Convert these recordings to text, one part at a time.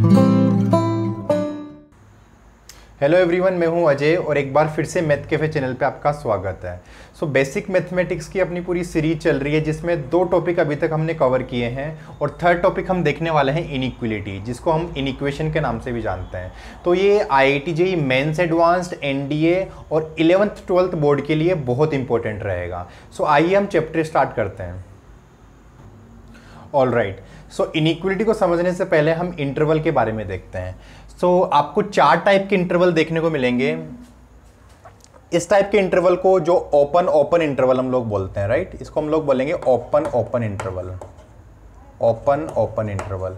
Hello everyone, मैं हूं अजय और एक बार फिर से मैथ कैफे चैनल पे आपका स्वागत है। बेसिक मैथमेटिक्स की अपनी पूरी सीरीज चल रही है जिसमें 2 टॉपिक अभी तक हमने कवर किए हैं और थर्ड टॉपिक हम देखने वाले हैं इनइक्वलिटी, जिसको हम इनइक्वेशन के नाम से भी जानते हैं। तो ये IIT JEE mains advanced, NDA और 11th 12th बोर्ड के लिए बहुत इंपॉर्टेंट रहेगा। आइए हम चैप्टर स्टार्ट करते हैं। ऑल राइट, इनइक्वलिटी को समझने से पहले हम इंटरवल के बारे में देखते हैं। आपको 4 टाइप के इंटरवल देखने को मिलेंगे। इस टाइप के इंटरवल को जो ओपन ओपन इंटरवल हम लोग बोलते हैं, राइट, इसको हम लोग बोलेंगे open open interval, open open interval.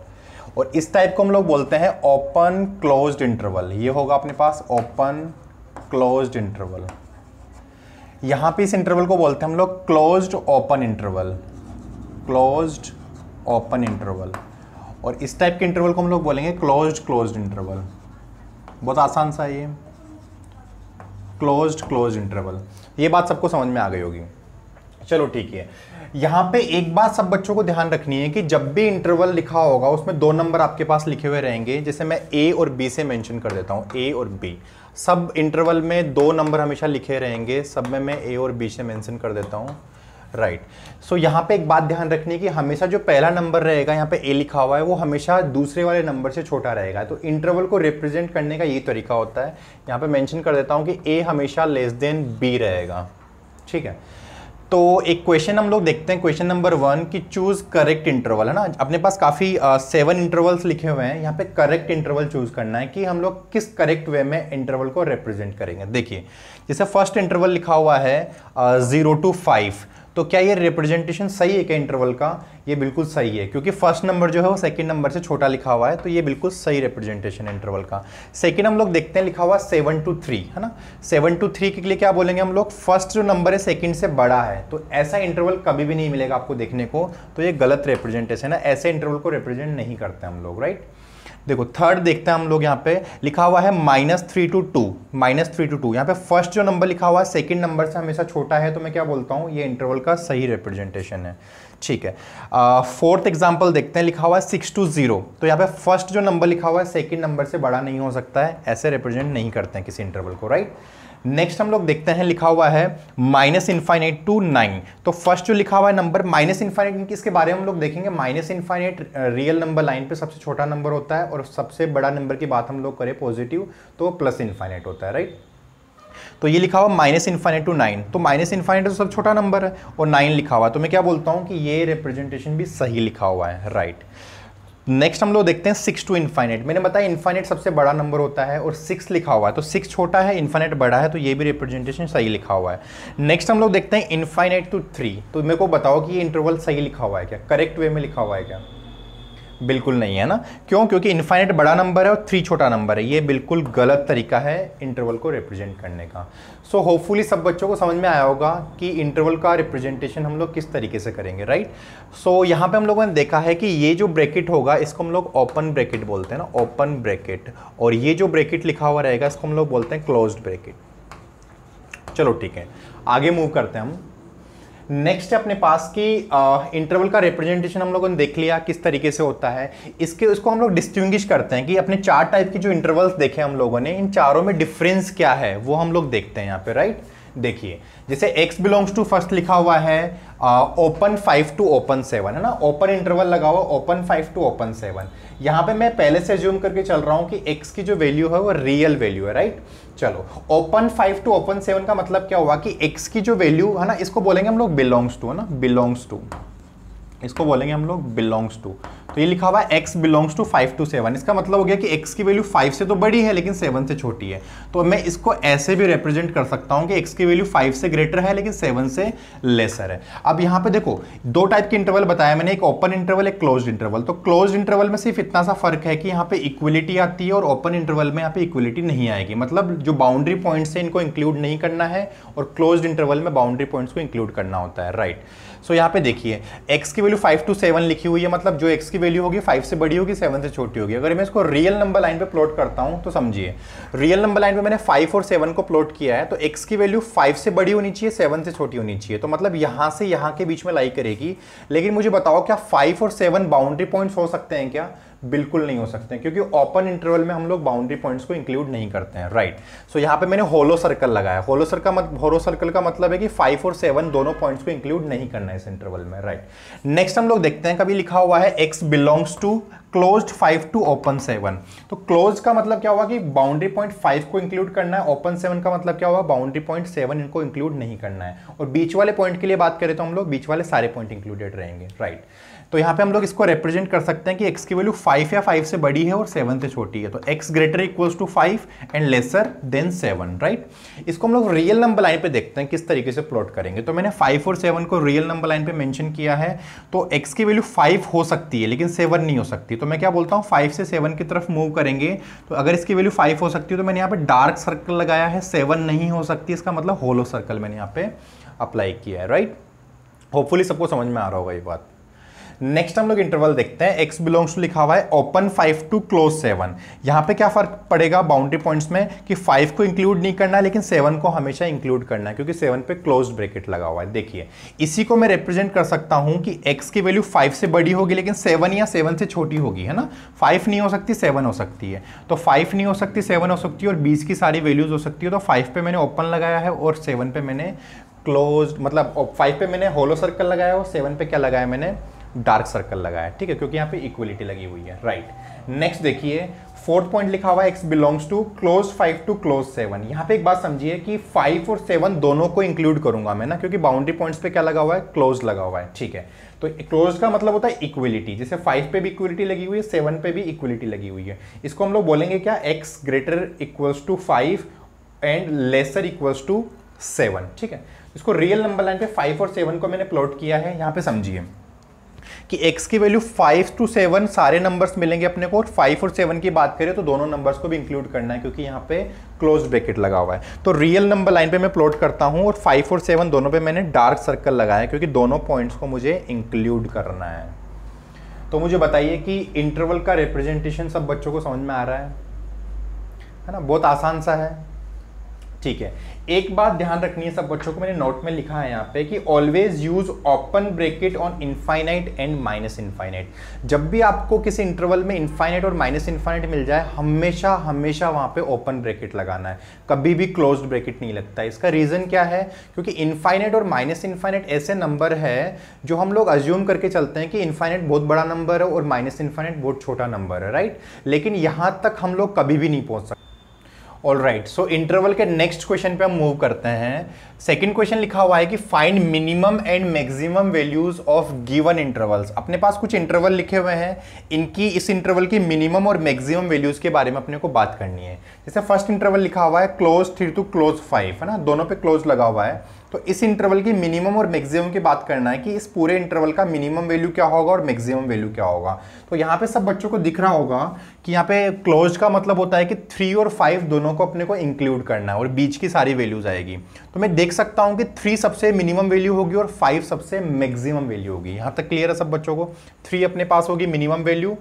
और इस टाइप को हम लोग बोलते हैं ओपन क्लोज्ड इंटरवल। ये होगा अपने पास ओपन क्लोज्ड इंटरवल। यहां पे इस इंटरवल को बोलते हैं हम लोग closed open interval, closed open interval. और इस टाइप के इंटरवल को हम लोग बोलेंगे क्लोज्ड इंटरवल। बहुत आसान सा ये क्लोज्ड इंटरवल। ये बात सबको समझ में आ गई होगी। चलो ठीक है। यहां पे एक बात सब बच्चों को ध्यान रखनी है कि जब भी इंटरवल लिखा होगा उसमें 2 नंबर आपके पास लिखे हुए रहेंगे। जैसे मैं A और B से मेंशन कर देता हूं, A और B। सब इंटरवल में 2 नंबर हमेशा लिखे रहेंगे, सब में मैं A और B से मेंशन कर देता हूं, राइट। यहाँ पे एक बात ध्यान रखनी है कि हमेशा जो पहला नंबर रहेगा, यहाँ पे A लिखा हुआ है, वो हमेशा दूसरे वाले नंबर से छोटा रहेगा। तो इंटरवल को रिप्रेजेंट करने का ये तरीका होता है। यहाँ पे मेंशन कर देता हूँ कि A हमेशा लेस देन B रहेगा, ठीक है। तो एक क्वेश्चन हम लोग देखते हैं, क्वेश्चन नंबर 1 कि चूज करेक्ट इंटरवल, है ना। अपने पास काफ़ी 7 इंटरवल्स लिखे हुए हैं। यहाँ पे करेक्ट इंटरवल चूज करना है कि हम लोग किस करेक्ट वे में इंटरवल को रिप्रेजेंट करेंगे। देखिए, जैसे फर्स्ट इंटरवल लिखा हुआ है 0 to 5, तो क्या ये रिप्रेजेंटेशन सही है क्या इंटरवल का? ये बिल्कुल सही है, क्योंकि फर्स्ट नंबर जो है वो सेकंड नंबर से छोटा लिखा हुआ है, तो ये बिल्कुल सही रिप्रेजेंटेशन है इंटरवल का। सेकंड हम लोग देखते हैं, लिखा हुआ 7 to 3, है ना। 7 to 3 के लिए क्या बोलेंगे हम लोग? फर्स्ट जो नंबर है सेकंड से बड़ा है। तो ऐसा इंटरवल कभी भी नहीं मिलेगा आपको देखने को, तो ये गलत रिप्रेजेंटेशन है। ऐसे इंटरवल को रिप्रेजेंट नहीं करते हम लोग, राइट। देखो थर्ड देखते हैं हम लोग। यहाँ पे लिखा हुआ है -3 to 2, -3 to 2। यहाँ पे फर्स्ट जो नंबर लिखा हुआ है सेकंड नंबर से हमेशा छोटा है, तो मैं क्या बोलता हूँ, ये इंटरवल का सही रिप्रेजेंटेशन है, ठीक है। फोर्थ एग्जांपल देखते हैं, लिखा हुआ है 6 to 0। तो यहाँ पे फर्स्ट जो नंबर लिखा हुआ है सेकंड नंबर से बड़ा नहीं हो सकता है, ऐसे रिप्रेजेंट नहीं करते हैं किसी इंटरवल को, राइट। नेक्स्ट हम लोग देखते हैं, लिखा हुआ है -∞ to 9। तो फर्स्ट जो लिखा हुआ है नंबर -∞, इसके बारे में हम लोग देखेंगे। -∞ रियल नंबर लाइन पे सबसे छोटा नंबर होता है, और सबसे बड़ा नंबर की बात हम लोग करें पॉजिटिव तो +∞ होता है, राइट। तो ये लिखा हुआ -∞ to 9, तो -∞ तो सबसे छोटा नंबर है और 9 लिखा हुआ है, तो मैं क्या बोलता हूँ कि ये रिप्रेजेंटेशन भी सही लिखा हुआ है, राइट। नेक्स्ट हम लोग देखते हैं 6 to ∞। मैंने बताया इन्फाइनाइट सबसे बड़ा नंबर होता है और 6 लिखा हुआ है, तो 6 छोटा है, इन्फाइनाइट बड़ा है, तो ये भी रिप्रेजेंटेशन सही लिखा हुआ है। नेक्स्ट हम लोग देखते हैं ∞ to 3। तो मेरे को बताओ कि ये इंटरवल सही लिखा हुआ है क्या, करेक्ट वे में लिखा हुआ है क्या? बिल्कुल नहीं है ना। क्यों? क्योंकि इन्फाइनाइट बड़ा नंबर है और 3 छोटा नंबर है। ये बिल्कुल गलत तरीका है इंटरवल को रिप्रेजेंट करने का। होपफुली सब बच्चों को समझ में आया होगा कि इंटरवल का रिप्रेजेंटेशन हम लोग किस तरीके से करेंगे, राइट। यहाँ पे हम लोगों ने देखा है कि ये जो ब्रैकेट होगा इसको हम लोग ओपन ब्रैकेट बोलते हैं ना, ओपन ब्रैकेट। और ये जो ब्रैकेट लिखा हुआ रहेगा इसको हम लोग बोलते हैं क्लोज्ड ब्रैकेट। चलो ठीक है, आगे मूव करते हैं हम। नेक्स्ट है अपने पास की इंटरवल का रिप्रेजेंटेशन हम लोगों ने देख लिया किस तरीके से होता है। इसको हम लोग डिस्टिंग्विश करते हैं कि अपने 4 टाइप की जो इंटरवल्स देखे हम लोगों ने, इन चारों में डिफरेंस क्या है वो हम लोग देखते हैं यहाँ पे, राइट। देखिए, जैसे x बिलोंग्स टू फर्स्ट लिखा हुआ है ओपन 5 to ओपन 7, है ना। ओपन इंटरवल लगा हुआ ओपन 5 to ओपन 7। यहाँ पे मैं पहले से अज्यूम करके चल रहा हूँ कि x की जो वैल्यू है वो रियल वैल्यू है, राइट। चलो, ओपन 5 to ओपन 7 का मतलब क्या हुआ कि x की जो वैल्यू है ना, इसको बोलेंगे हम लोग बिलोंग्स टू, है ना, बिलोंग्स टू, इसको बोलेंगे हम लोग बिलोंग्स टू। तो ये लिखा हुआ है x बिलोंग्स टू 5 to 7। इसका मतलब हो गया कि x की वैल्यू 5 से तो बड़ी है लेकिन 7 से छोटी है। तो मैं इसको ऐसे भी रिप्रेजेंट कर सकता हूं कि x की वैल्यू 5 से ग्रेटर है लेकिन 7 से लेसर है। अब यहां पे देखो 2 टाइप के इंटरवल बताया मैंने, एक ओपन इंटरवल, एक क्लोज्ड इंटरवल। तो क्लोज्ड इंटरवल में सिर्फ इतना सा फर्क है कि यहाँ पे इक्वलिटी आती है और ओपन इंटरवल में यहाँ पे इक्वलिटी नहीं आएगी। मतलब जो बाउंड्री पॉइंट्स है इनको इंक्लूड नहीं करना है और क्लोज्ड इंटरवल में बाउंड्री पॉइंट्स को इंक्लूड करना होता है, राइट। यहाँ पे देखिए x की वैल्यू 5 to 7 लिखी हुई है, मतलब जो x की वैल्यू होगी 5 से बड़ी होगी, 7 से छोटी होगी। अगर मैं इसको रियल नंबर लाइन पे प्लॉट करता हूं तो समझिए, रियल नंबर लाइन पे मैंने 5 और 7 को प्लॉट किया है, तो x की वैल्यू 5 से बड़ी होनी चाहिए, 7 से छोटी होनी चाहिए। तो मतलब यहां से यहां के बीच में लाई करेगी। लेकिन मुझे बताओ क्या 5 और 7 बाउंड्री पॉइंट्स हो सकते हैं क्या? बिल्कुल नहीं हो सकते, क्योंकि ओपन इंटरवल में हम लोग बाउंड्री पॉइंट्स को इंक्लूड नहीं करते हैं, राइट। सो यहाँ पे मैंने होलो सर्कल लगाया। होलो सर्कल का मतलब है कि 5 और 7 दोनों पॉइंट्स को इंक्लूड नहीं करना है इस इंटरवल में, राइट। नेक्स्ट हम लोग देखते हैं, कभी लिखा हुआ है x belongs to closed 5 to open 7। तो क्लोज का मतलब क्या हुआ कि बाउंड्री पॉइंट 5 को इंक्लूड करना है, ओपन 7 का मतलब क्या हुआ बाउंड्री पॉइंट 7 इनको इंक्लूड नहीं करना है। और बीच वाले पॉइंट के लिए बात करें तो हम लोग बीच वाले सारे पॉइंट इंक्लूडेड रहेंगे, राइट। तो यहाँ पे हम लोग इसको रिप्रेजेंट कर सकते हैं कि x की वैल्यू 5 या 5 से बड़ी है और 7 से छोटी है, तो x greater equals to 5 and lesser than 7, राइट। इसको हम लोग रियल नंबर लाइन पे देखते हैं किस तरीके से प्लॉट करेंगे। तो मैंने 5 और 7 को रियल नंबर लाइन पे मेंशन किया है, तो x की वैल्यू 5 हो सकती है लेकिन 7 नहीं हो सकती। तो मैं क्या बोलता हूँ 5 से 7 की तरफ मूव करेंगे, तो अगर इसकी वैल्यू 5 हो सकती है तो मैंने यहाँ पे डार्क सर्कल लगाया है, 7 नहीं हो सकती, इसका मतलब होलो सर्कल मैंने यहाँ पे अप्लाई किया है, राइट। होपफुली सबको समझ में आ रहा होगा ये बात। नेक्स्ट हम लोग इंटरवल देखते हैं, x बिलोंग्स टू लिखा हुआ है ओपन 5 टू क्लोज 7। यहां पे क्या फर्क पड़ेगा बाउंड्री पॉइंट्स में कि 5 को इंक्लूड नहीं करना है लेकिन 7 को हमेशा इंक्लूड करना है, क्योंकि 7 पे क्लोज ब्रैकेट लगा हुआ है। देखिए इसी को मैं रिप्रेजेंट कर सकता हूं कि x की वैल्यू 5 से बड़ी होगी लेकिन 7 या 7 से छोटी होगी, है ना। 5 नहीं हो सकती 7 हो सकती है, तो 5 नहीं हो सकती 7 हो सकती है और बीच की सारी वैल्यूज हो सकती है। तो 5 पे मैंने ओपन लगाया है और 7 पे मैंने क्लोज, मतलब 5 पे मैंने होलो सर्कल लगाया और 7 पे क्या लगाया मैंने डार्क सर्कल लगाया, ठीक है, क्योंकि यहाँ पे इक्वलिटी लगी हुई है, राइट। नेक्स्ट देखिए 4th पॉइंट लिखा हुआ है x belongs to close 5 to close 7। यहाँ पे एक बात समझिए कि 5 और 7 दोनों को इंक्लूड करूंगा मैं ना, क्योंकि बाउंड्री पॉइंट्स पे क्या लगा हुआ है क्लोज लगा हुआ है, ठीक है। तो क्लोज का मतलब होता है इक्वलिटी, जैसे 5 पे भी इक्वलिटी लगी हुई है 7 पे भी इक्वलिटी लगी हुई है। इसको हम लोग बोलेंगे क्या x greater equals to 5 and lesser equals to 7, ठीक है। इसको रियल नंबर लाइन पे 5 और 7 को मैंने प्लॉट किया है। यहाँ पे समझिए कि x की वैल्यू 5 to 7 सारे नंबर्स मिलेंगे अपने को, और 5 और 7 की बात करें तो दोनों नंबर्स को भी इंक्लूड करना है क्योंकि यहाँ पे क्लोज ब्रैकेट लगा हुआ है। तो रियल नंबर लाइन पे मैं प्लॉट करता हूँ और 5 और 7 दोनों पे मैंने डार्क सर्कल लगाया क्योंकि दोनों पॉइंट्स को मुझे इंक्लूड करना है। तो मुझे बताइए कि इंटरवल का रिप्रेजेंटेशन सब बच्चों को समझ में आ रहा है ना, बहुत आसान सा है, ठीक है। एक बात ध्यान रखनी है सब बच्चों को, मैंने नोट में लिखा है यहाँ पे कि always use open bracket on infinite and minus infinite. जब भी आपको किसी इंटरवल में इनफाइनाइट और माइनस इनफाइनाइट मिल जाए हमेशा हमेशा वहाँ पे ओपन ब्रैकेट लगाना है, कभी भी क्लोज्ड ब्रैकेट नहीं लगता है। इसका रीज़न क्या है, क्योंकि इनफाइनाइट और माइनस इनफाइनाइट ऐसे नंबर है जो हम लोग अज्यूम करके चलते हैं कि इनफाइनाइट बहुत बड़ा नंबर है और माइनस इनफाइनाइट बहुत छोटा नंबर है, राइट। लेकिन यहाँ तक हम लोग कभी भी नहीं पहुँच सकते। ऑल राइट, सो इंटरवल के नेक्स्ट क्वेश्चन पे हम मूव करते हैं। सेकंड क्वेश्चन लिखा हुआ है कि find minimum and maximum values of given intervals. अपने पास कुछ इंटरवल लिखे हुए हैं, इनकी इस इंटरवल की मिनिमम और मैक्सिमम वैल्यूज के बारे में अपने को बात करनी है। जैसे फर्स्ट इंटरवल लिखा हुआ है क्लोज 3 टू क्लोज 5, है ना, दोनों पे क्लोज लगा हुआ है। तो इस इंटरवल की मिनिमम और मैक्सिमम की बात करना है कि इस पूरे इंटरवल का मिनिमम वैल्यू क्या होगा और मैक्सिमम वैल्यू क्या होगा। तो यहाँ पे सब बच्चों को दिख रहा होगा कि यहाँ पे क्लोज का मतलब होता है कि 3 और 5 दोनों को अपने को इंक्लूड करना है और बीच की सारी वैल्यूज आएगी। तो मैं देख सकता हूँ कि 3 सबसे मिनिमम वैल्यू होगी और 5 सबसे मैक्सिमम वैल्यू होगी। यहाँ तक क्लियर है सब बच्चों को? 3 अपने पास होगी मिनिमम वैल्यू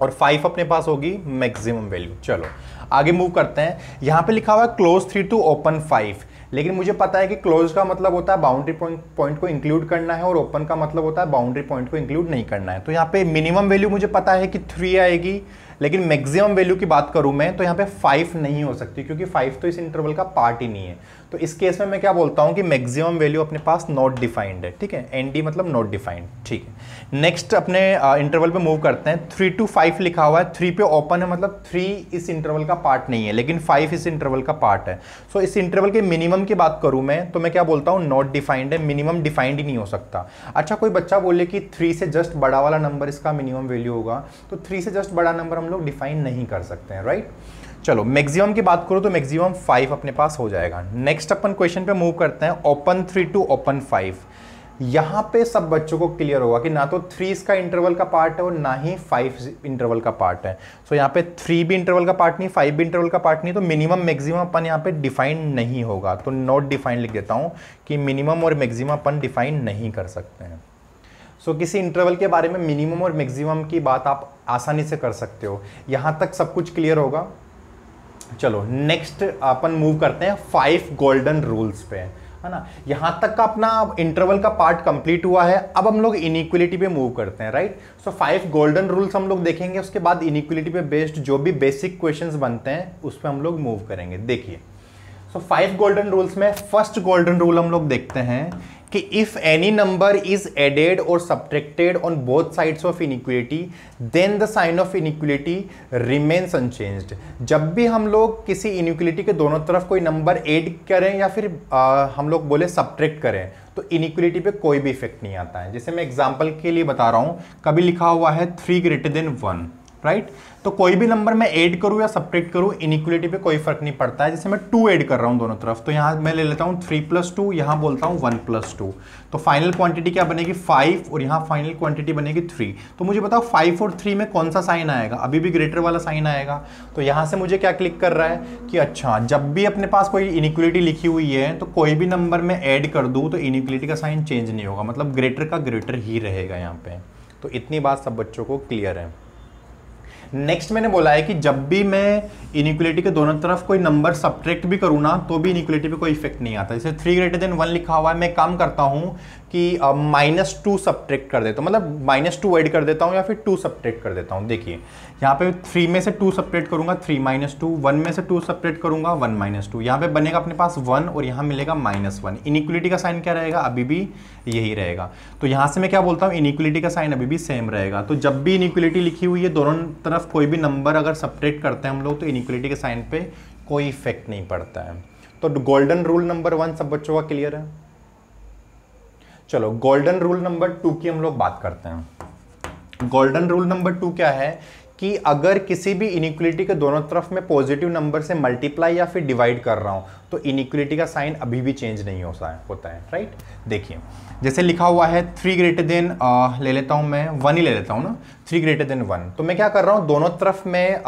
और 5 अपने पास होगी मैक्सिमम वैल्यू। चलो आगे मूव करते हैं। यहाँ पे लिखा हुआ है क्लोज 3 टू ओपन 5, लेकिन मुझे पता है कि क्लोज का मतलब होता है बाउंड्री पॉइंट को इंक्लूड करना है और ओपन का मतलब होता है बाउंड्री पॉइंट को इंक्लूड नहीं करना है। तो यहाँ पे मिनिमम वैल्यू मुझे पता है कि 3 आएगी, लेकिन मैक्सिमम वैल्यू की बात करूं मैं तो यहाँ पे 5 नहीं हो सकती क्योंकि 5 तो इस इंटरवल का पार्ट ही नहीं है। तो इस केस में मैं क्या बोलता हूं कि मैक्सिमम वैल्यू अपने पास नॉट डिफाइंड है, ठीक है, एनडी मतलब नॉट डिफाइंड, ठीक है। नेक्स्ट अपने इंटरवल पे मूव करते हैं। 3 to 5 लिखा हुआ है, 3 पे ओपन है मतलब 3 इस इंटरवल का पार्ट नहीं है, लेकिन 5 इस इंटरवल का पार्ट है। सो इस इंटरवल के मिनिमम की बात करूं मैं तो मैं क्या बोलता हूं नॉट डिफाइंड है, मिनिमम डिफाइंड ही नहीं हो सकता। अच्छा कोई बच्चा बोले कि 3 से जस्ट बड़ा वाला नंबर इसका मिनिमम वैल्यू होगा, तो 3 से जस्ट बड़ा नंबर हम लोग डिफाइन नहीं कर सकते हैं, राइट। चलो मैक्सिमम की बात करो तो मैक्सिमम 5 अपने पास हो जाएगा। नेक्स्ट अपन क्वेश्चन पे मूव करते हैं, ओपन 3 टू ओपन 5। यहां पे सब बच्चों को क्लियर होगा कि ना तो 3 इसका इंटरवल का पार्ट है और ना ही 5 इंटरवल का पार्ट है। सो यहाँ पे 3 भी इंटरवल का पार्ट नहीं, 5 भी इंटरवल का पार्ट नहीं, तो मिनिमम मैक्सिमम अपन यहाँ पे डिफाइन नहीं होगा। तो नॉट डिफाइन लिख देता हूँ कि मिनिमम और मैक्सिमम अपन डिफाइन नहीं कर सकते हैं। सो किसी इंटरवल के बारे में मिनिमम और मैक्सिमम की बात आप आसानी से कर सकते हो। यहाँ तक सब कुछ क्लियर होगा। चलो नेक्स्ट अपन मूव करते हैं 5 गोल्डन रूल्स पे। है ना। यहां तक का अपना इंटरवल का पार्ट कंप्लीट हुआ है। अब हम लोग इनइक्वलिटी पे मूव करते हैं, राइट। सो 5 गोल्डन रूल्स हम लोग देखेंगे, उसके बाद इनइक्वलिटी पे बेस्ड जो भी बेसिक क्वेश्चंस बनते हैं उस पर हम लोग मूव करेंगे। देखिए, सो 5 गोल्डन रूल्स में फर्स्ट गोल्डन रूल हम लोग देखते हैं कि if any number is added और subtracted on both sides of inequality then the sign of inequality remains unchanged. जब भी हम लोग किसी इनइक्वलिटी के दोनों तरफ कोई नंबर ऐड करें या फिर हम लोग बोले सब्ट्रैक्ट करें तो इनइक्वलिटी पे कोई भी इफेक्ट नहीं आता है। जैसे मैं एग्जांपल के लिए बता रहा हूं, कभी लिखा हुआ है 3 ग्रेटर देन 1, राइट। तो कोई भी नंबर मैं ऐड करूं या सब्ट्रैक्ट करूं इनइक्वलिटी पे कोई फर्क नहीं पड़ता है। जैसे मैं 2 ऐड कर रहा हूं दोनों तरफ, तो यहां मैं ले लेता हूं 3 + 2, यहां बोलता हूं 1 + 2, तो फाइनल क्वांटिटी क्या बनेगी 5 और यहां फाइनल क्वांटिटी बनेगी 3। तो मुझे बताओ 5 और 3 में कौन सा साइन आएगा, अभी भी ग्रेटर वाला साइन आएगा। तो यहां से मुझे क्या क्लिक कर रहा है कि अच्छा, जब भी अपने पास कोई इनइक्वलिटी लिखी हुई है तो कोई भी नंबर में ऐड कर दूं तो इनइक्वलिटी का साइन चेंज नहीं होगा, मतलब ग्रेटर का ग्रेटर ही रहेगा यहाँ पे। तो इतनी बात सब बच्चों को क्लियर है। नेक्स्ट मैंने बोला है कि जब भी मैं इनइक्वलिटी के दोनों तरफ कोई नंबर सब्ट्रैक्ट भी करूँ ना तो भी इनइक्वलिटी पे कोई इफेक्ट नहीं आता। जैसे 3 ग्रेटर देन 1 लिखा हुआ है, मैं काम करता हूँ कि -2 सब्ट्रैक्ट कर देता हूँ, मतलब -2 ऐड कर देता हूँ या फिर 2 सब्ट्रैक्ट कर देता हूँ। देखिए यहाँ पे 3 में से 2 सब्ट्रैक्ट करूँगा 3 - 2, 1 में से 2 सब्ट्रैक्ट करूँगा 1 - 2, यहाँ पे बनेगा अपने पास 1 और यहाँ मिलेगा -1। इनइक्वलिटी का साइन क्या रहेगा, अभी भी यही रहेगा। तो यहाँ से मैं क्या बोलता हूँ, इनइक्वलिटी का साइन अभी भी सेम रहेगा। तो जब भी इनइक्वलिटी लिखी हुई है दोनों तरफ कोई भी नंबर अगर सब्ट्रैक्ट करते हैं हम लोग तो इनइक्वलिटी के साइन पे कोई इफेक्ट नहीं पड़ता है। तो गोल्डन रूल नंबर 1 सब बच्चों का क्लियर है। चलो गोल्डन रूल नंबर 2 की हम लोग बात करते हैं। गोल्डन रूल नंबर 2 क्या है कि अगर किसी भी इनइक्वलिटी के दोनों तरफ मैं पॉजिटिव नंबर से मल्टीप्लाई या फिर डिवाइड कर रहा हूं तो इनइक्वलिटी का साइन अभी भी चेंज नहीं होता है, राइट। देखिए जैसे लिखा हुआ है 3 ग्रेटर देन ले लेता हूं मैं 1 ही ले लेता हूं ना, 3 ग्रेटर देन 1, तो मैं क्या कर रहा हूं दोनों तरफ मैं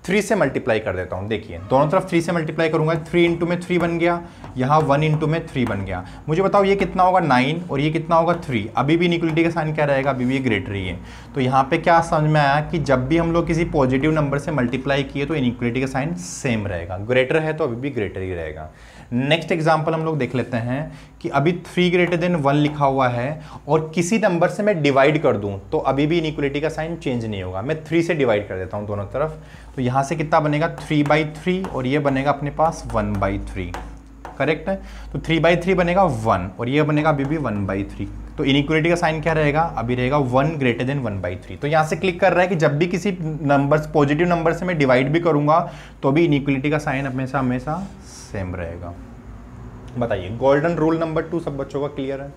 3 से मल्टीप्लाई कर देता हूं। देखिए दोनों तरफ 3 से मल्टीप्लाई करूंगा, 3 इंटू में 3 बन गया, यहाँ 1 इंटू में 3 बन गया। मुझे बताओ ये कितना होगा 9 और ये कितना होगा 3। अभी भी इनइक्वलिटी का साइन क्या रहेगा, अभी भी ये ग्रेटर ही है। तो यहाँ पे क्या समझ में आया कि जब भी हम लोग किसी पॉजिटिव नंबर से मल्टीप्लाई किए तो इनइक्वलिटी का साइन सेम रहेगा, ग्रेटर है तो अभी भी ग्रेटर ही रहेगा। नेक्स्ट एग्जाम्पल हम लोग देख लेते हैं कि अभी 3 ग्रेटर देन 1 लिखा हुआ है और किसी नंबर से मैं डिवाइड कर दूं तो अभी भी इनइक्वलिटी का साइन चेंज नहीं होगा। मैं 3 से डिवाइड कर देता हूं दोनों तरफ, तो यहां से कितना बनेगा 3/3 और ये बनेगा अपने पास 1/3, करेक्ट है। तो 3/3 बनेगा 1 और ये बनेगा अभी भी 1/3। तो इनइक्वलिटी का साइन क्या रहेगा, अभी रहेगा 1 ग्रेटर देन 1/3। तो यहां से क्लिक कर रहा है कि जब भी किसी नंबर पॉजिटिव नंबर से मैं डिवाइड भी करूंगा तो भी इनइक्वलिटी का साइन हमेशा सेम रहेगा। बताइए गोल्डन रूल नंबर 2 सब बच्चों का क्लियर है।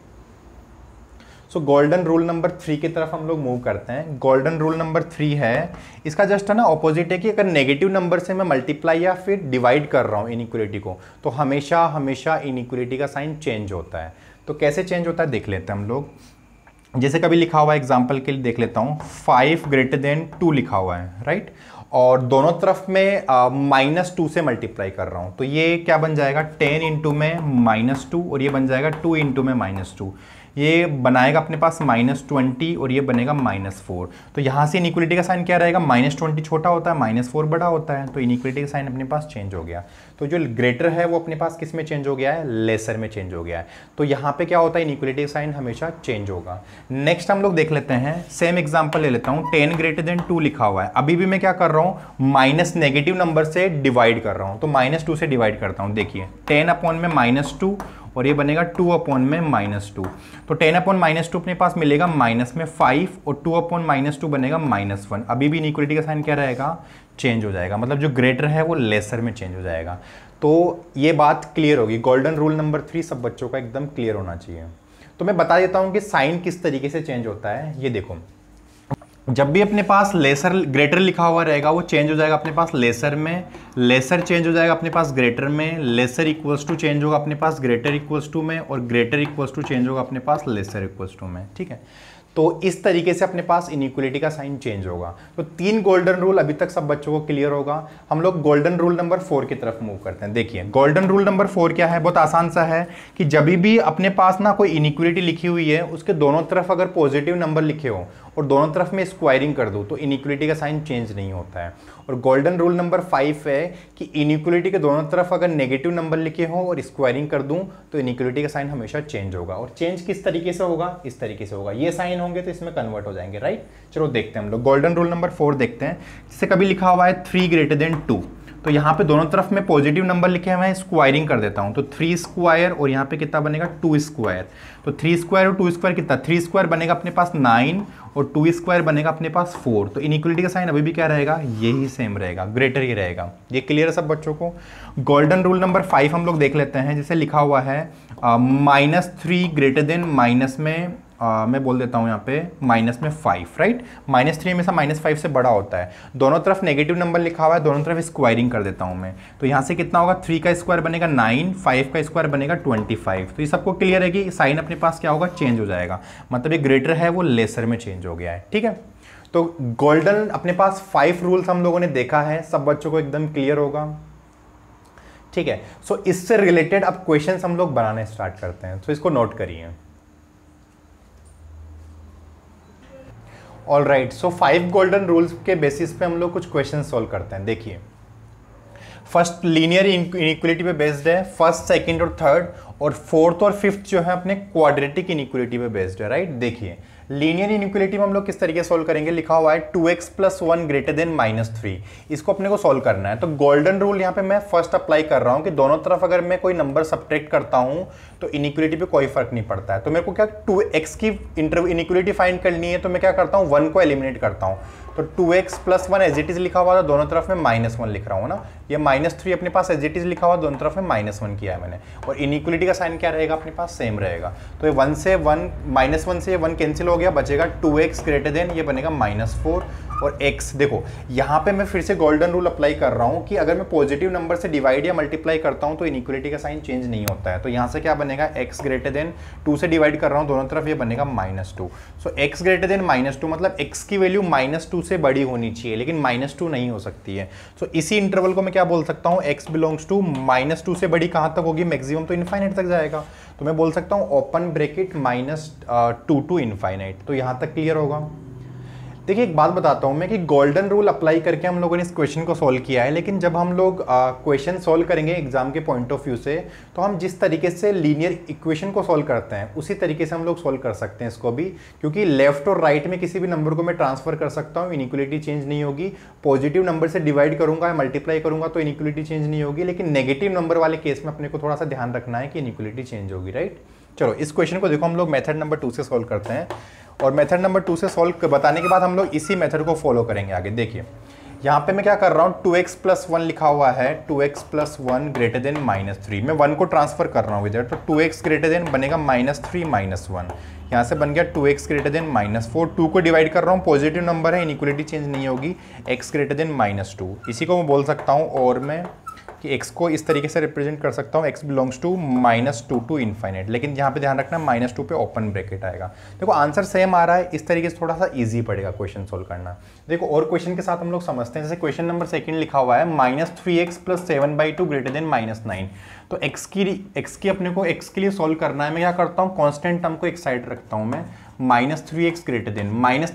सो गोल्डन रूल नंबर 3 की तरफ हम लोग मूव करते हैं। गोल्डन रूल नंबर 3 है, इसका जस्ट है ना ऑपोजिट है कि अगर नेगेटिव नंबर से मैं मल्टीप्लाई या फिर डिवाइड कर रहा हूं इनइक्वलिटी को तो हमेशा इनइक्वलिटी का साइन चेंज होता है। तो कैसे चेंज होता है देख लेते हैं हम लोग। जैसे कभी लिखा हुआ है एग्जाम्पल के लिए देख लेता हूँ 5 ग्रेटर देन 2 लिखा हुआ है, राइट, और दोनों तरफ में -2 से मल्टीप्लाई कर रहा हूँ तो ये क्या बन जाएगा 10 इंटू में -2 और ये बन जाएगा 2 इंटू में -2, ये बनाएगा अपने पास -20 और ये बनेगा -4। तो यहाँ से इनइक्वलिटी का साइन क्या रहेगा, -20 छोटा होता है, -4 बड़ा होता है, तो इनइक्वलिटी का साइन अपने पास चेंज हो गया। तो जो ग्रेटर है वो अपने पास किस में चेंज हो गया है, लेसर में चेंज हो गया है। तो यहाँ पे क्या होता है इनइक्वलिटी का साइन हमेशा चेंज होगा। नेक्स्ट हम लोग देख लेते हैं, सेम एग्जाम्पल ले लेता हूँ, 10 ग्रेटर देन 2 लिखा हुआ है। अभी भी मैं क्या कर रहा हूँ माइनस नेगेटिव नंबर से डिवाइड कर रहा हूँ, तो -2 से डिवाइड करता हूँ। देखिए 10 में -2 और ये बनेगा 2 में -2, तो 10 अपने पास मिलेगा माइनस में 5 और 2 बनेगा -1। अभी भी इनइक्वलिटी का साइन क्या रहेगा, चेंज हो जाएगा, मतलब जो ग्रेटर है वो लेसर में चेंज हो जाएगा। तो ये बात क्लियर होगी। गोल्डन रूल नंबर 3 सब बच्चों का एकदम क्लियर होना चाहिए। तो मैं बता देता हूँ कि साइन किस तरीके से चेंज होता है। ये देखो, जब भी अपने पास लेसर ग्रेटर लिखा हुआ रहेगा वो चेंज हो जाएगा अपने पास लेसर में, लेसर चेंज हो जाएगा अपने पास ग्रेटर में, लेसर इक्वल्स टू चेंज होगा अपने पास ग्रेटर इक्वल्स टू में, और ग्रेटर इक्वल्स टू चेंज होगा अपने पास लेसर इक्वल्स टू में। ठीक है, तो इस तरीके से अपने पास इनइक्वलिटी का साइन चेंज होगा। तो 3 गोल्डन रूल अभी तक सब बच्चों को क्लियर होगा। हम लोग गोल्डन रूल नंबर 4 की तरफ मूव करते हैं। देखिए गोल्डन रूल नंबर 4 क्या है, बहुत आसान सा है कि जब भी अपने पास ना कोई इनइक्वलिटी लिखी हुई है उसके दोनों तरफ अगर पॉजिटिव नंबर लिखे हो और दोनों तरफ में स्क्वायरिंग कर दूँ तो इनइक्वलिटी का साइन चेंज नहीं होता है। और गोल्डन रूल नंबर 5 है कि इनइक्वलिटी के दोनों तरफ अगर नेगेटिव नंबर लिखे हो और स्क्वायरिंग कर दूं तो इनइक्वलिटी का साइन हमेशा चेंज होगा। और चेंज किस तरीके से होगा, इस तरीके से होगा, ये साइन होंगे तो इसमें कन्वर्ट हो जाएंगे, राइट। चलो देखते हैं हम लोग गोल्डन रूल नंबर 4 देखते हैं। जैसे कभी लिखा हुआ है 3 > 2, तो यहाँ पे दोनों तरफ में पॉजिटिव नंबर लिखे हुए हैं, स्क्वायरिंग कर देता हूँ तो 3 स्क्वायर और यहाँ पे कितना बनेगा 2 स्क्वायर। तो 3 स्क्वायर और 2 स्क्वायर कितना, 3 स्क्वायर बनेगा अपने पास 9 और 2 स्क्वायर बनेगा अपने पास 4। तो इनइक्वलिटी का साइन अभी भी क्या रहेगा, यही सेम रहेगा, ग्रेटर ही रहेगा। ये क्लियर है सब बच्चों को। गोल्डन रूल नंबर 5 हम लोग देख लेते हैं। जैसे लिखा हुआ है -3 माइनस में मैं बोल देता हूँ यहाँ पे -5, राइट। -3 हमेशा -5 से बड़ा होता है। दोनों तरफ नेगेटिव नंबर लिखा हुआ है, दोनों तरफ स्क्वायरिंग कर देता हूँ मैं। तो यहाँ से कितना होगा, 3 का स्क्वायर बनेगा 9, 5 का स्क्वायर बनेगा 25। तो ये सबको क्लियर है कि साइन अपने पास क्या होगा, चेंज हो जाएगा। मतलब ये ग्रेटर है वो लेसर में चेंज हो गया है, ठीक है। तो गोल्डन अपने पास 5 रूल्स हम लोगों ने देखा है, सब बच्चों को एकदम क्लियर होगा, ठीक है। सो इससे रिलेटेड अब क्वेश्चन हम लोग बनाने स्टार्ट करते हैं, तो इसको नोट करिए। ऑल राइट, सो 5 गोल्डन रूल्स के बेसिस पे हम लोग कुछ क्वेश्चन सॉल्व करते हैं। देखिए, फर्स्ट लीनियर इनइक्वलिटी पे बेस्ड है, फर्स्ट सेकंड और थर्ड, और फोर्थ और फिफ्थ जो है अपने क्वाड्रेटिक इनइक्वलिटी पे बेस्ड है, राइट। देखिए लीनियर इनइक्वलिटी में हम लोग किस तरीके से सोल्व करेंगे, लिखा हुआ है 2x + 1 > -3, इसको अपने को सोल्व करना है। तो गोल्डन रूल यहाँ पे मैं फर्स्ट अप्लाई कर रहा हूँ कि दोनों तरफ अगर मैं कोई नंबर सब्ट्रैक्ट करता हूँ तो इनइक्वलिटी पे कोई फर्क नहीं पड़ता है। तो मेरे को क्या 2x की इनइक्वलिटी फाइंड करनी है, तो मैं क्या करता हूँ 1 को एलिमिनेट करता हूँ। तो 2x + 1 एज इट इज लिखा हुआ था, दोनों तरफ में -1 लिख रहा हूँ ना। ये -3 अपने पास एज इट इज लिखा हुआ, दोनों तरफ में -1 किया है मैंने। और इनइक्वलिटी का साइन क्या रहेगा अपने पास, सेम रहेगा। तो ये 1 से 1 -1 से 1 कैंसिल हो गया, बचेगा 2x > ये बनेगा -4 और x। देखो यहाँ पे मैं फिर से गोल्डन रूल अप्लाई कर रहा हूँ कि अगर मैं पॉजिटिव नंबर से डिवाइड या मल्टीप्लाई करता हूँ तो इनइक्वलिटी का साइन चेंज नहीं होता है। तो यहाँ से क्या बनेगा, x > 2 से डिवाइड कर रहा हूँ दोनों तरफ, ये बनेगा -2। सो x > -2 मतलब x की वैल्यू -2 से बड़ी होनी चाहिए, लेकिन -2 नहीं हो सकती है। सो इसी इंटरवल को मैं क्या बोल सकता हूँ, x बिलोंग्स टू -2 से बड़ी कहाँ तक होगी, मैक्सिमम तो इनफाइनाइट तक जाएगा। तो मैं बोल सकता हूँ ओपन ब्रैकेट -2 टू इनफाइनाइट। तो यहाँ तक क्लियर होगा। देखिए एक बात बताता हूँ मैं कि गोल्डन रूल अप्लाई करके हम लोगों ने इस क्वेश्चन को सॉल्व किया है, लेकिन जब हम लोग क्वेश्चन सॉल्व करेंगे एग्जाम के पॉइंट ऑफ व्यू से, तो हम जिस तरीके से लीनियर इक्वेशन को सॉल्व करते हैं उसी तरीके से हम लोग सॉल्व कर सकते हैं इसको भी, क्योंकि लेफ्ट और राइट में किसी भी नंबर को मैं ट्रांसफर कर सकता हूँ, इनइक्वलिटी चेंज नहीं होगी। पॉजिटिव नंबर से डिवाइड करूंगा, मल्टीप्लाई करूंगा तो इनइक्वलिटी चेंज नहीं होगी, लेकिन नेगेटिव नंबर वाले केस में अपने को थोड़ा सा ध्यान रखना है कि इनइक्वलिटी चेंज होगी, राइट। चलो इस क्वेश्चन को देखो, हम लोग मेथड नंबर 2 से सॉल्व करते हैं, और मेथड नंबर 2 से सॉल्व बताने के बाद हम लोग इसी मेथड को फॉलो करेंगे आगे। देखिए यहाँ पे मैं क्या कर रहा हूँ, 2x + 1 लिखा हुआ है, 2x + 1 > -3, मैं 1 को ट्रांसफर कर रहा हूँ इधर। तो 2x > बनेगा -3 -1, यहाँ से बन गया 2x > -4, 2 को डिवाइड कर रहा हूँ, पॉजिटिव नंबर है, इनइक्वलिटी चेंज नहीं होगी, x > -2। इसी को मैं बोल सकता हूँ और मैं कि x को इस तरीके से रिप्रेजेंट कर सकता हूँ, x belongs to -2 to infinite, लेकिन यहाँ पे ध्यान रखना -2 पे ओपन ब्रैकेट आएगा। देखो आंसर सेम आ रहा है, इस तरीके से थोड़ा सा इजी पड़ेगा क्वेश्चन सोल्व करना। देखो और क्वेश्चन के साथ हम लोग समझते हैं। जैसे क्वेश्चन नंबर 2 लिखा हुआ है -3x + 7/2 > -9। तो x की अपने को x के लिए सोल्व करना है, मैं क्या करता हूँ कॉन्स्टेंट टर्म को एक साइड रखता हूँ मैं, -3x >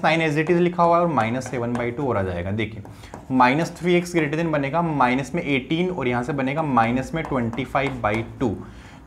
-9 एज इट इज लिखा हुआ है और -7/2 और आ जाएगा। देखिए -3x बनेगा माइनस में 18 और यहाँ से बनेगा -25/2।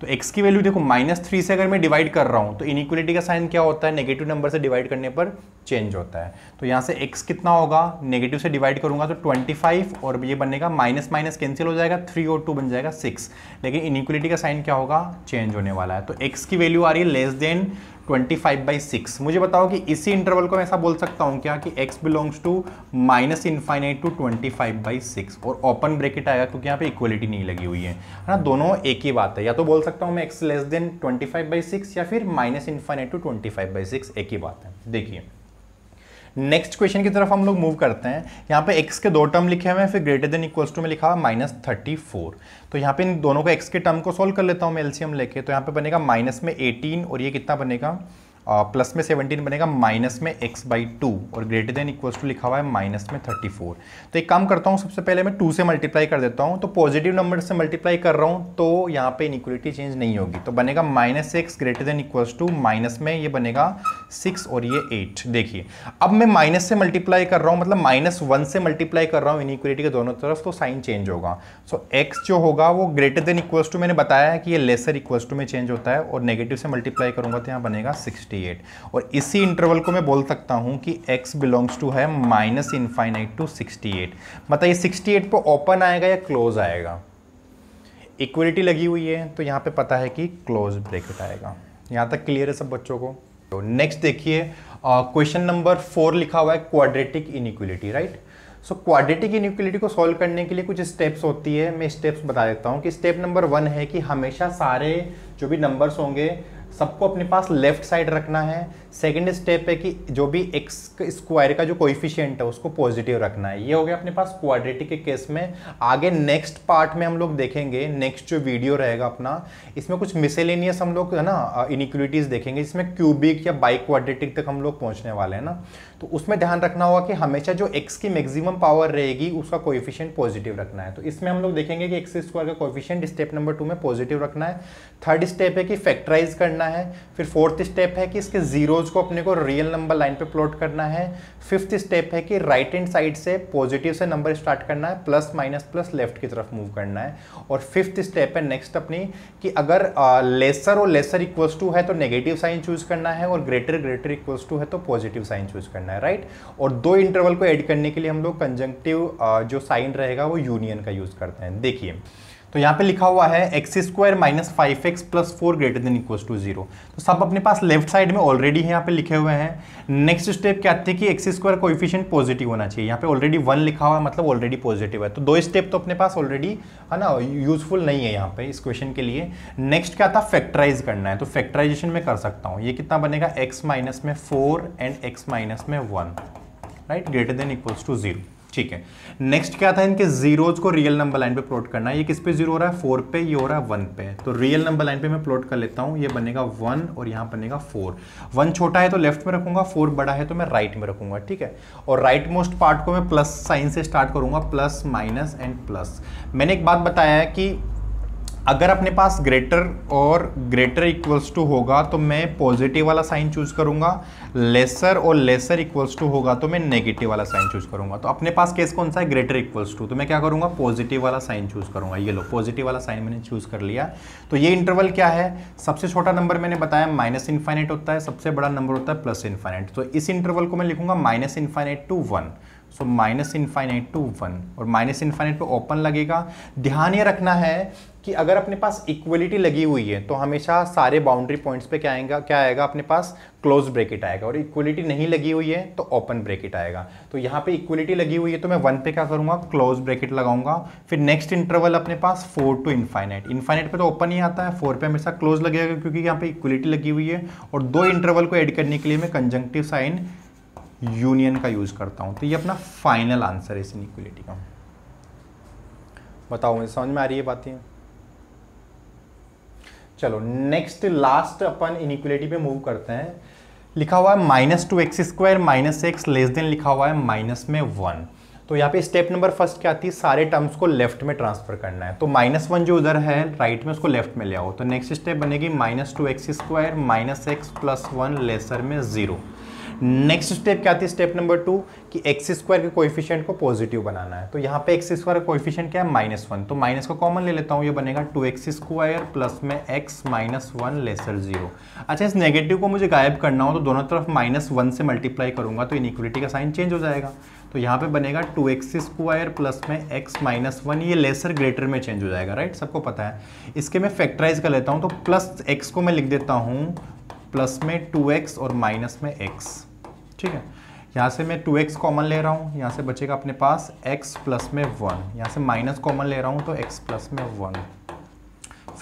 तो x की वैल्यू देखो -3 से अगर मैं डिवाइड कर रहा हूँ तो इनइक्वलिटी का साइन क्या होता है, नेगेटिव नंबर से डिवाइड करने पर चेंज होता है। तो यहाँ से x कितना होगा, नेगेटिव से डिवाइड करूंगा तो 25 और ये बनेगा माइनस माइनस कैंसिल हो जाएगा, 3 और 2 बन जाएगा 6, लेकिन इनइक्वलिटी का साइन क्या होगा, चेंज होने वाला है। तो x की वैल्यू आ रही है <25/6। मुझे बताओ कि इसी इंटरवल को मैं ऐसा बोल सकता हूँ क्या कि x बिलोंग्स टू -∞ टू 25/6 और ओपन ब्रैकेट आएगा क्योंकि यहाँ पे इक्वलिटी नहीं लगी हुई है ना, दोनों एक ही बात है। या तो बोल सकता हूँ मैं x < 25/6 या फिर -∞ टू 25/6, एक ही बात है। देखिए नेक्स्ट क्वेश्चन की तरफ हम लोग मूव करते हैं। यहाँ पे x के 2 टर्म लिखे हुए हैं, फिर ग्रेटर देन इक्वल्स टू में लिखा हुआ -34। तो यहाँ पे इन दोनों को x के टर्म को सोल्व कर लेता हूँ मैं एलसीएम लेके। तो यहाँ पे बनेगा माइनस में 18 और ये कितना बनेगा प्लस में 17 बनेगा माइनस में x/2 और ग्रेटर देन इक्वल्स टू लिखा हुआ है माइनस में 34। तो एक काम करता हूँ, सबसे पहले मैं 2 से मल्टीप्लाई कर देता हूँ, तो पॉजिटिव नंबर से मल्टीप्लाई कर रहा हूँ तो यहाँ पे इनइक्वलिटी चेंज नहीं होगी, तो बनेगा -x greater than equals to minus में ये बनेगा 6 और ये 8। देखिए अब मैं माइनस से मल्टीप्लाई कर रहा हूँ, मतलब -1 से मल्टीप्लाई कर रहा हूँ इनइक्वलिटी के दोनों तरफ, तो साइन चेंज होगा। सो x जो होगा वो ग्रेटर देन इक्वल्स टू, मैंने बताया है कि ये लेसर इक्वल्स टू में चेंज होता है, और नेगेटिव से मल्टीप्लाई करूंगा तो यहाँ बनेगा 68। और इसी इंटरवल को मैं बोल सकता हूँ कि x बिलोंग्स टू है -∞ टू 68। बताइए 68 पे ओपन आएगा या क्लोज आएगा? इक्वलिटी लगी हुई है तो यहाँ पे पता है कि क्लोज ब्रैकेट आएगा। यहाँ तक क्लियर है सब बच्चों को? तो नेक्स्ट देखिए, क्वेश्चन नंबर 4 लिखा हुआ है quadratic inequality, right. So quadratic inequality को सॉल्व करने के लिए कुछ स्टेप्स होती है, मैं स्टेप्स बता देता हूँ कि स्टेप नंबर 1 है कि हमेशा सारे जो भी नंबर्स होंगे सबको अपने पास लेफ्ट साइड रखना है। सेकंड स्टेप है कि जो भी एक्स स्क्वायर का जो कोएफिशिएंट है उसको पॉजिटिव रखना है। ये हो गया अपने पास क्वाड्रेटिक के केस में। आगे नेक्स्ट पार्ट में हम लोग देखेंगे, नेक्स्ट जो वीडियो रहेगा अपना, इसमें कुछ मिसेलेनियस हम लोग है ना इनइक्वलिटीज देखेंगे, जिसमें क्यूबिक या बाई क्वाड्रेटिक तक हम लोग पहुंचने वाले हैं ना। तो उसमें ध्यान रखना होगा कि हमेशा जो एक्स की मैक्सिमम पावर रहेगी उसका कोएफिशिएंट पॉजिटिव रखना है। तो इसमें हम लोग देखेंगे कि एक्स स्क्वायर का कोएफिशिएंट स्टेप नंबर 2 में पॉजिटिव रखना है। थर्ड स्टेप है कि फैक्टराइज करना है। फिर फोर्थ स्टेप है कि इसके जीरोज को अपने को रियल नंबर लाइन पे प्लॉट करना है। फिफ्थ स्टेप है कि राइट हैंड साइड से पॉजिटिव से नंबर स्टार्ट करना है, प्लस माइनस प्लस लेफ्ट की तरफ मूव करना है। और फिफ्थ स्टेप है नेक्स्ट अपनी कि अगर लेसर और लेसर इक्वल्स टू है तो नेगेटिव साइन चूज करना है, और ग्रेटर ग्रेटर इक्वल्स टू है तो पॉजिटिव साइन चूज करना है, राइट। और दो इंटरवल को ऐड करने के लिए हम लोग कंजंक्टिव जो साइन रहेगा वो यूनियन का यूज करते हैं। देखिए तो यहाँ पे लिखा हुआ है X square minus 5x plus 4 greater than equals to 0। तो सब अपने पास लेफ्ट साइड में ऑलरेडी है, यहाँ पे लिखे हुए हैं। नेक्स्ट स्टेप क्या थे कि एक्स स्क्वायर कोएफिशिएंट पॉजिटिव होना चाहिए, यहाँ पे ऑलरेडी 1 लिखा हुआ है, मतलब ऑलरेडी पॉजिटिव है। तो दो स्टेप तो अपने पास ऑलरेडी है ना, यूजफुल नहीं है यहाँ पे इस क्वेश्चन के लिए। नेक्स्ट क्या था, फैक्टराइज करना है। तो फैक्टराइजेशन में कर सकता हूँ, ये कितना बनेगा x माइनस में 4 एंड x माइनस में 1, right, greater than equals to 0। ठीक है, नेक्स्ट क्या था, इनके जीरोज को रियल नंबर लाइन पे प्लॉट करना है। ये किस पे जीरो हो रहा है, 4 पे, ये हो रहा है 1 पे। तो रियल नंबर लाइन पे मैं प्लॉट कर लेता हूँ, ये बनेगा 1 और यहाँ बनेगा 4। 1 छोटा है तो लेफ्ट में रखूंगा, 4 बड़ा है तो मैं राइट में रखूंगा, ठीक है। और राइट मोस्ट पार्ट को मैं प्लस साइन से स्टार्ट करूंगा, प्लस माइनस एंड प्लस। मैंने एक बात बताया है कि अगर अपने पास ग्रेटर और ग्रेटर इक्वल्स टू होगा तो मैं पॉजिटिव वाला साइन चूज करूंगा, लेसर और लेसर इक्वल्स टू होगा तो मैं नेगेटिव वाला साइन चूज करूंगा। तो अपने पास केस कौन सा है, ग्रेटर इक्वल्स टू, तो मैं क्या करूंगा, पॉजिटिव वाला साइन चूज करूंगा। ये लो पॉजिटिव वाला साइन मैंने चूज कर लिया। तो ये इंटरवल क्या है, सबसे छोटा नंबर मैंने बताया माइनस इनफाइनाइट होता है, सबसे बड़ा नंबर होता है प्लस इनफाइनाइट। तो इस इंटरवल को मैं लिखूंगा minus infinite to 1। So minus infinite to 1, और माइनस इनफाइनाइट पे ओपन लगेगा। ध्यान ये रखना है कि अगर अपने पास इक्वलिटी लगी हुई है तो हमेशा सारे बाउंड्री पॉइंट्स पे क्या आएगा अपने पास, क्लोज ब्रैकेट आएगा। और इक्वलिटी नहीं लगी हुई है तो ओपन ब्रैकेट आएगा। तो यहाँ पे इक्वलिटी लगी हुई है तो मैं 1 पे क्या करूँगा, क्लोज ब्रैकेट लगाऊंगा। फिर नेक्स्ट इंटरवल अपने पास 4 टू इनफाइनाइट। इनफाइनाइट पे तो ओपन ही आता है, 4 पे हमेशा क्लोज लगेगा क्योंकि यहाँ पे इक्वलिटी लगी हुई है। और दो इंटरवल को ऐड करने के लिए मैं कंजंक्टिव साइन यूनियन का यूज करता हूं। तो ये अपना फाइनल आंसर है इस इनइक्वलिटी का। बताओ मुझे समझ में आ रही है बातें? चलो नेक्स्ट लास्ट अपन इनइक्वलिटी पे मूव करते हैं। लिखा हुआ है minus 2x square minus x less than लिखा हुआ है माइनस में 1। तो यहाँ पे स्टेप नंबर फर्स्ट क्या थी, सारे टर्म्स को लेफ्ट में ट्रांसफर करना है। तो -1 जो उधर है राइट में उसको लेफ्ट में ले आओ। तो नेक्स्ट स्टेप बनेगी minus 2x square minus X plus 1 lesser में 0। नेक्स्ट स्टेप क्या थी, स्टेप नंबर 2 कि एक्स स्क्वायर के कोएफिशिएंट को पॉजिटिव बनाना है। तो यहाँ पे एक्स स्क्वायर का कोएफिशिएंट क्या है, -1। तो माइनस को कॉमन ले लेता हूँ, ये बनेगा 2x स्क्वायर प्लस में x माइनस 1 लेसर 0। अच्छा, इस नेगेटिव को मुझे गायब करना हो तो दोनों तरफ -1 से मल्टीप्लाई करूंगा तो इनइक्वलिटी का साइन चेंज हो जाएगा। तो यहाँ पे बनेगा 2x स्क्वायर प्लस में x माइनस 1, ये लेसर ग्रेटर में चेंज हो जाएगा, राइट, सबको पता है। इसके मैं फैक्टराइज कर लेता हूँ, तो प्लस x को मैं लिख देता हूँ प्लस में 2x और माइनस में x, ठीक है। यहाँ से मैं 2x कॉमन ले रहा हूँ, यहाँ से बचेगा अपने पास x प्लस में 1, यहाँ से माइनस कॉमन ले रहा हूँ तो x प्लस में 1।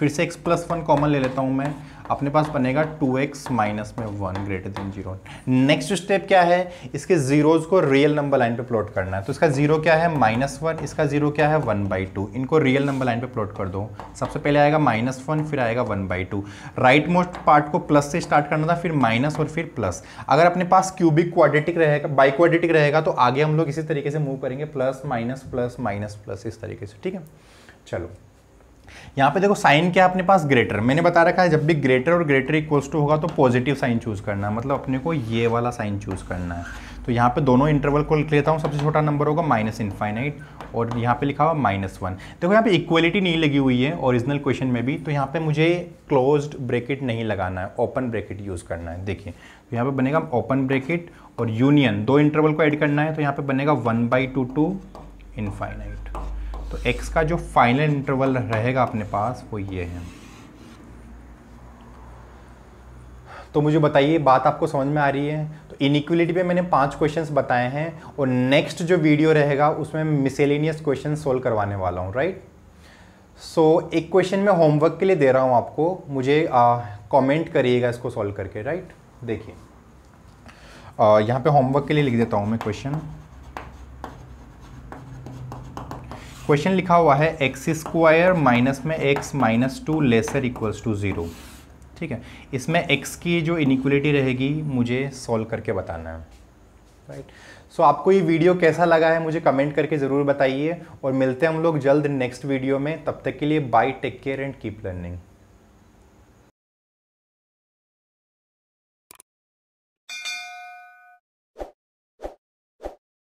फिर से x प्लस 1 कॉमन ले लेता हूँ मैं, अपने पास बनेगा 2x माइनस में 1 ग्रेटर देन 0। नेक्स्ट स्टेप क्या है, इसके जीरोज को रियल नंबर लाइन पे प्लॉट करना है। तो इसका जीरो क्या है -1, इसका जीरो क्या है 1/2। इनको रियल नंबर लाइन पे प्लॉट कर दो। सबसे पहले आएगा -1, फिर आएगा 1/2। राइट मोस्ट पार्ट को प्लस से स्टार्ट करना था, फिर माइनस और फिर प्लस। अगर अपने पास क्यूबिक क्वाड्रेटिक रहेगा, बाई क्वाड्रेटिक रहेगा, तो आगे हम लोग इसी तरीके से मूव करेंगे, plus minus plus minus plus, इस तरीके से। ठीक है, चलो यहाँ पे देखो साइन क्या है अपने पास, ग्रेटर। मैंने बता रखा है जब भी ग्रेटर और ग्रेटर इक्वल्स टू होगा तो पॉजिटिव साइन चूज करना है, मतलब अपने को ये वाला साइन चूज करना है। तो यहाँ पे दोनों इंटरवल को लिख लेता हूँ। सबसे छोटा नंबर होगा -∞ और यहाँ पे लिखा हुआ -1। देखो यहाँ पे इक्वलिटी नहीं लगी हुई है ओरिजिनल क्वेश्चन में भी, तो यहाँ पे मुझे क्लोज्ड ब्रैकेट नहीं लगाना है, ओपन ब्रैकेट यूज करना है। देखिए तो यहाँ पे बनेगा ओपन ब्रैकेट और यूनियन, दो इंटरवल को ऐड करना है, तो यहाँ पे बनेगा 1/2 टू इनफाइनाइट। तो x का जो फाइनल इंटरवल रहेगा अपने पास वो ये है। तो मुझे बताइए बात आपको समझ में आ रही है? तो इनइक्वलिटी पे मैंने 5 क्वेश्चंस बताए हैं और नेक्स्ट जो वीडियो रहेगा उसमें मिसेलेनियस क्वेश्चन सोल्व करवाने वाला हूँ, राइट। सो एक क्वेश्चन मैं होमवर्क के लिए दे रहा हूँ आपको, मुझे कमेंट करिएगा इसको सॉल्व करके, राइट। देखिए यहाँ पे होमवर्क के लिए लिख देता हूँ मैं क्वेश्चन लिखा हुआ है x² माइनस में x -2 लेसर इक्वल्स टू 0। ठीक है, इसमें x की जो इनइक्वलिटी रहेगी मुझे सॉल्व करके बताना है, राइट। सो आपको ये वीडियो कैसा लगा है मुझे कमेंट करके ज़रूर बताइए और मिलते हैं हम लोग जल्द नेक्स्ट वीडियो में। तब तक के लिए bye, take care and keep learning.